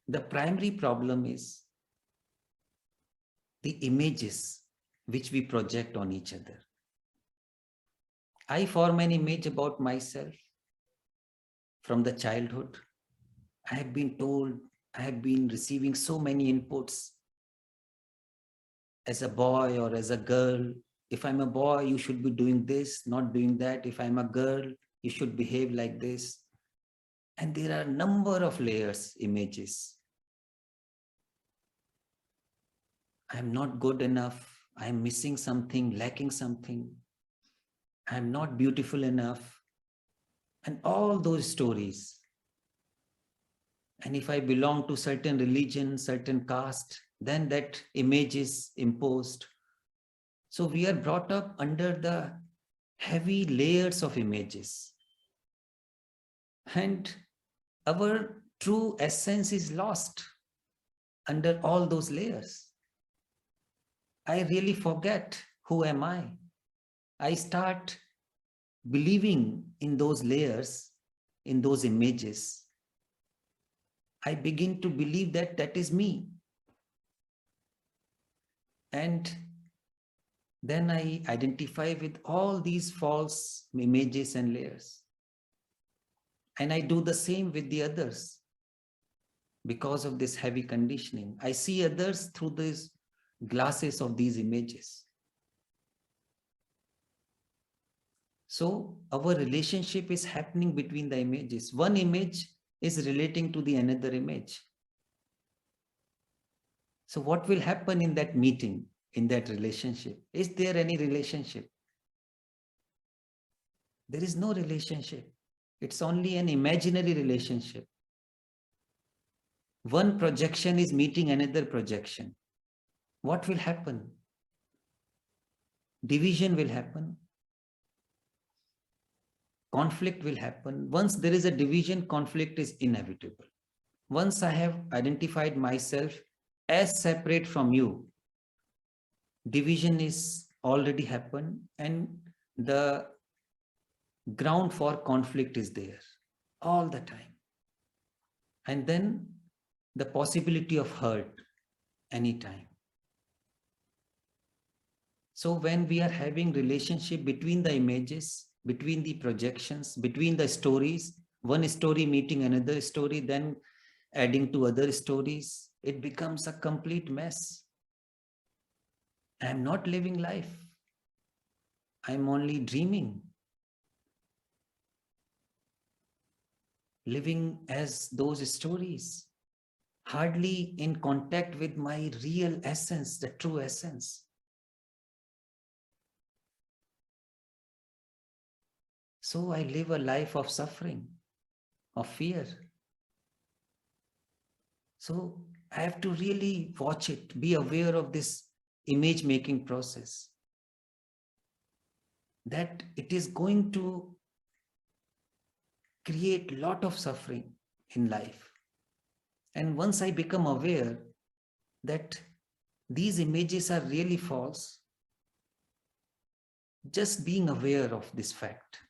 The primary problem is the images which we project on each other. I form an image about myself from the childhood. I have been told, I have been receiving so many inputs as a boy or as a girl. If I'm a boy, you should be doing this, not doing that. If I'm a girl, you should behave like this. And there are a number of layers, images. I'm not good enough. I'm missing something, lacking something. I'm not beautiful enough. And all those stories. And if I belong to certain religion, certain caste, then that image is imposed. So we are brought up under the heavy layers of images. And our true essence is lost under all those layers. I really forget who am I. I start believing in those layers, in those images. I begin to believe that that is me. And then I identify with all these false images and layers. And I do the same with the others. Because of this heavy conditioning, I see others through these glasses of these images. So our relationship is happening between the images. One image is relating to the another image. So what will happen in that meeting, in that relationship? Is there any relationship? There is no relationship. It's only an imaginary relationship. One projection is meeting another projection. What will happen? Division will happen. Conflict will happen. Once there is a division, conflict is inevitable. Once I have identified myself as separate from you, division is already happened and the ground for conflict is there all the time. And then the possibility of hurt anytime. So when we are having relationship between the images, between the projections, between the stories, one story meeting another story, then adding to other stories, it becomes a complete mess. I am not living life. I am only dreaming. Living as those stories, hardly in contact with my real essence, the true essence. So I live a life of suffering, of fear. So I have to really watch it, be aware of this image making process, that it is going to create a lot of suffering in life. And once I become aware that these images are really false, just being aware of this fact,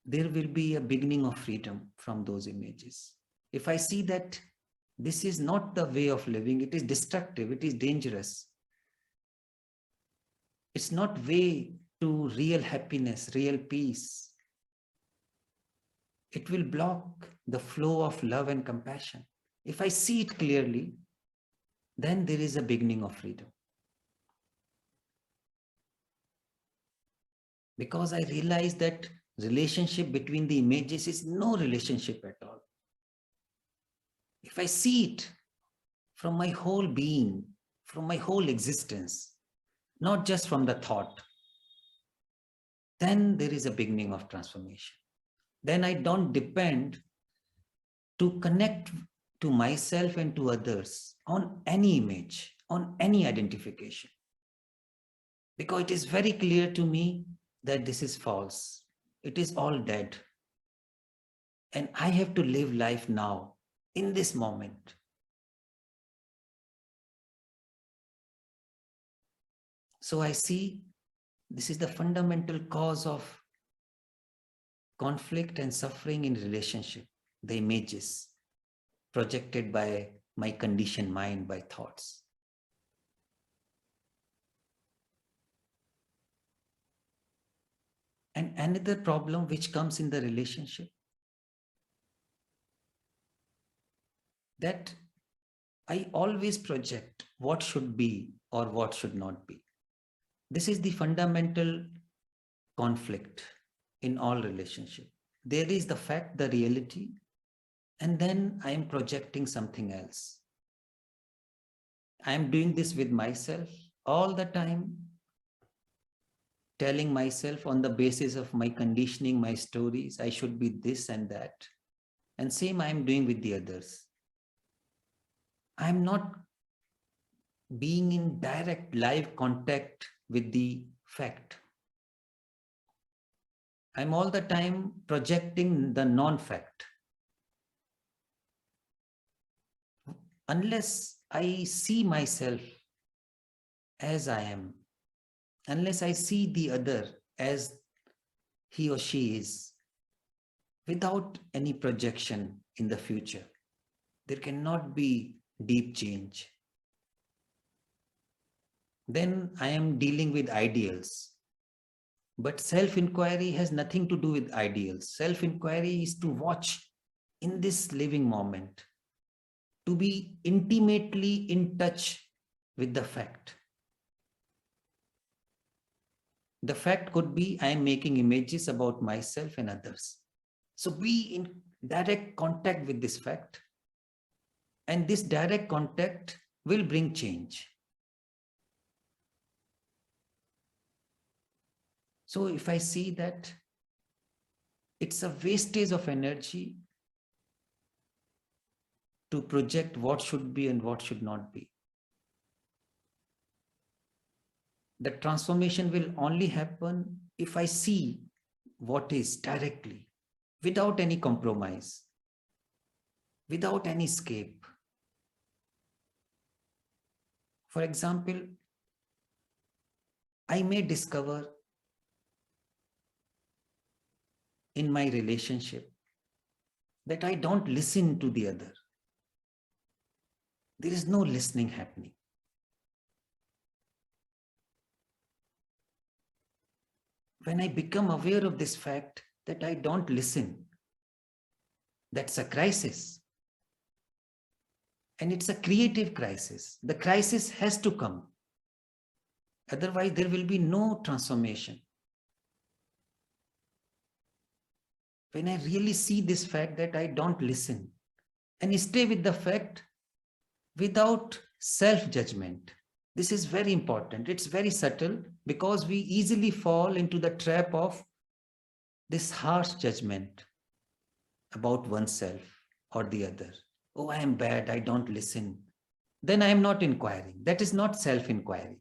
there will be a beginning of freedom from those images. If I see that this is not the way of living, it is destructive, it is dangerous, it's not way to real happiness, real peace, it will block the flow of love and compassion. If I see it clearly, then there is a beginning of freedom. Because I realize that relationship between the images is no relationship at all. If I see it from my whole being, from my whole existence, not just from the thought, then there is a beginning of transformation. Then I don't depend to connect to myself and to others on any image, on any identification. Because it is very clear to me that this is false. It is all dead. And I have to live life now, in this moment. So I see this is the fundamental cause of conflict and suffering in relationship. the images projected by my conditioned mind, by thoughts. And another problem which comes in the relationship, that I always project what should be or what should not be. This is the fundamental conflict in all relationships. There is the fact, the reality, and then I am projecting something else. I am doing this with myself all the time, telling myself on the basis of my conditioning, my stories, I should be this and that. And same I am doing with the others. I am not being in direct live contact with the fact. I'm all the time projecting the non-fact. Unless I see myself as I am, unless I see the other as he or she is, without any projection in the future, there cannot be deep change. Then I am dealing with ideals. But self-inquiry has nothing to do with ideals. Self-inquiry is to watch in this living moment, to be intimately in touch with the fact. The fact could be I am making images about myself and others. So be in direct contact with this fact. And this direct contact will bring change. So if I see that it's a wastage of energy to project what should be and what should not be, the transformation will only happen if I see what is directly, without any compromise, without any escape. For example, I may discover in my relationship that I don't listen to the other. There is no listening happening. When I become aware of this fact that I don't listen, that's a crisis. And it's a creative crisis. The crisis has to come. Otherwise, there will be no transformation. When I really see this fact that I don't listen and stay with the fact without self-judgment. This is very important. It's very subtle because we easily fall into the trap of this harsh judgment about oneself or the other. Oh, I am bad, I don't listen. Then I am not inquiring. That is not self-inquiry.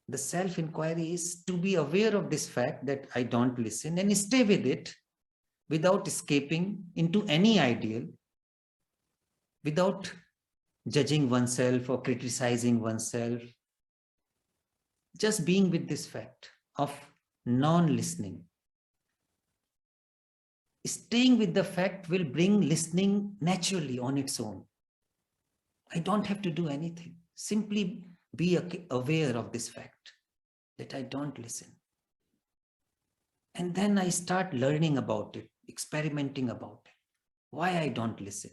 The self-inquiry is to be aware of this fact that I don't listen and stay with it without escaping into any ideal, without judging oneself or criticizing oneself. Just being with this fact of non-listening. Staying with the fact will bring listening naturally on its own. I don't have to do anything. Simply be aware of this fact that I don't listen. And then I start learning about it, experimenting about it, why I don't listen.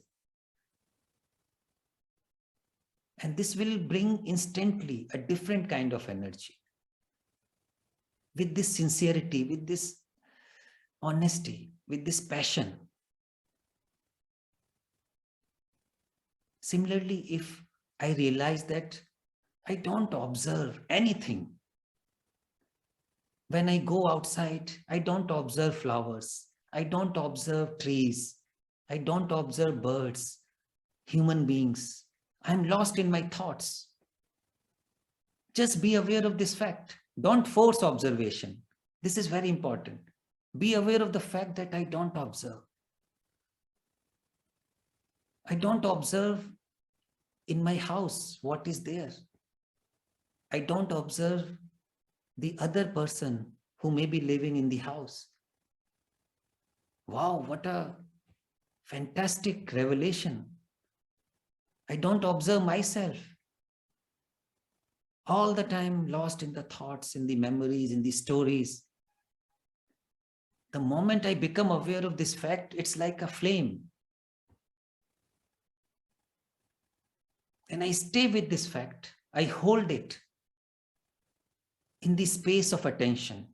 And this will bring instantly a different kind of energy. With this sincerity, with this honesty, with this passion. Similarly, if I realize that I don't observe anything. When I go outside, I don't observe flowers. I don't observe trees. I don't observe birds, human beings. I'm lost in my thoughts. Just be aware of this fact. Don't force observation. This is very important. Be aware of the fact that I don't observe. I don't observe in my house what is there. I don't observe the other person who may be living in the house. Wow, what a fantastic revelation. I don't observe myself. All the time lost in the thoughts, in the memories, in the stories. The moment I become aware of this fact, it's like a flame. And I stay with this fact. I hold it in the space of attention,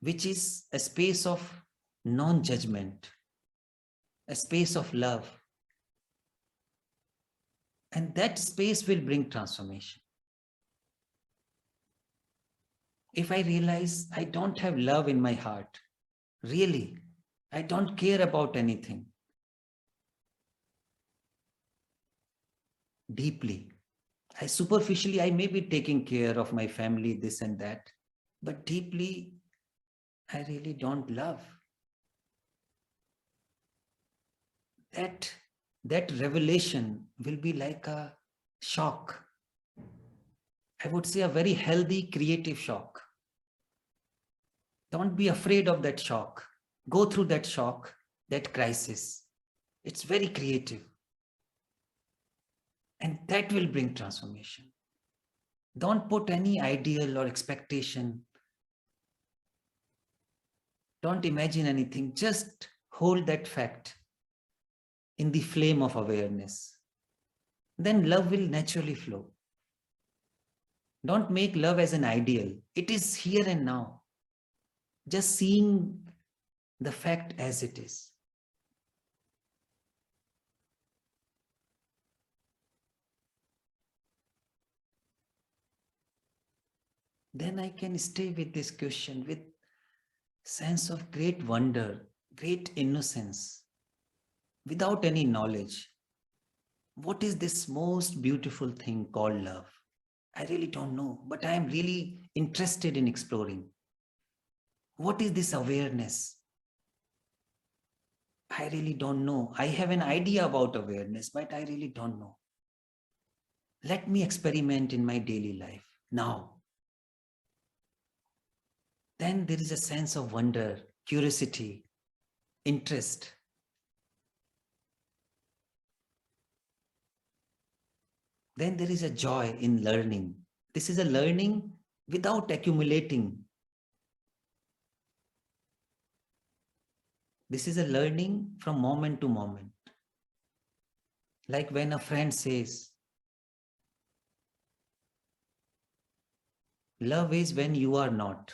which is a space of non-judgment, a space of love. And that space will bring transformation. If I realize I don't have love in my heart, really, I don't care about anything deeply. I may be taking care of my family, this and that, but deeply, I really don't love. That revelation will be like a shock. I would say a very healthy, creative shock. Don't be afraid of that shock. Go through that shock, that crisis. It's very creative. And that will bring transformation. Don't put any ideal or expectation. Don't imagine anything. Just hold that fact in the flame of awareness. Then love will naturally flow. Don't make love as an ideal. It is here and now. Just seeing the fact as it is. Then I can stay with this question with sense of great wonder, great innocence, without any knowledge. What is this most beautiful thing called love? I really don't know, but I am really interested in exploring. What is this awareness? I really don't know. I have an idea about awareness, but I really don't know. Let me experiment in my daily life now. Then there is a sense of wonder, curiosity, interest. Then there is a joy in learning. This is a learning without accumulating. This is a learning from moment to moment. Like when a friend says, love is when you are not.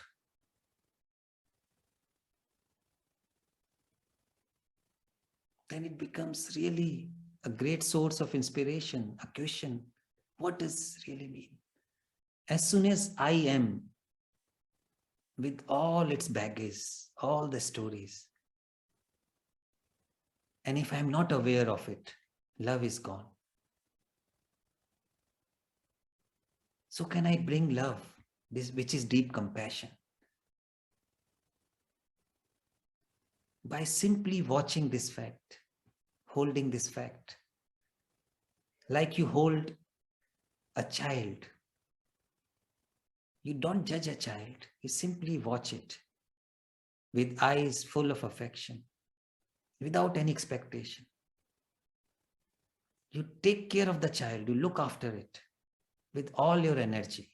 Then it becomes really a great source of inspiration, a question. What does really mean? As soon as I am, with all its baggage, all the stories, and if I'm not aware of it, love is gone. So can I bring love, this which is deep compassion? By simply watching this fact, holding this fact, like you hold a child. You don't judge a child, you simply watch it with eyes full of affection, without any expectation. You take care of the child, you look after it with all your energy.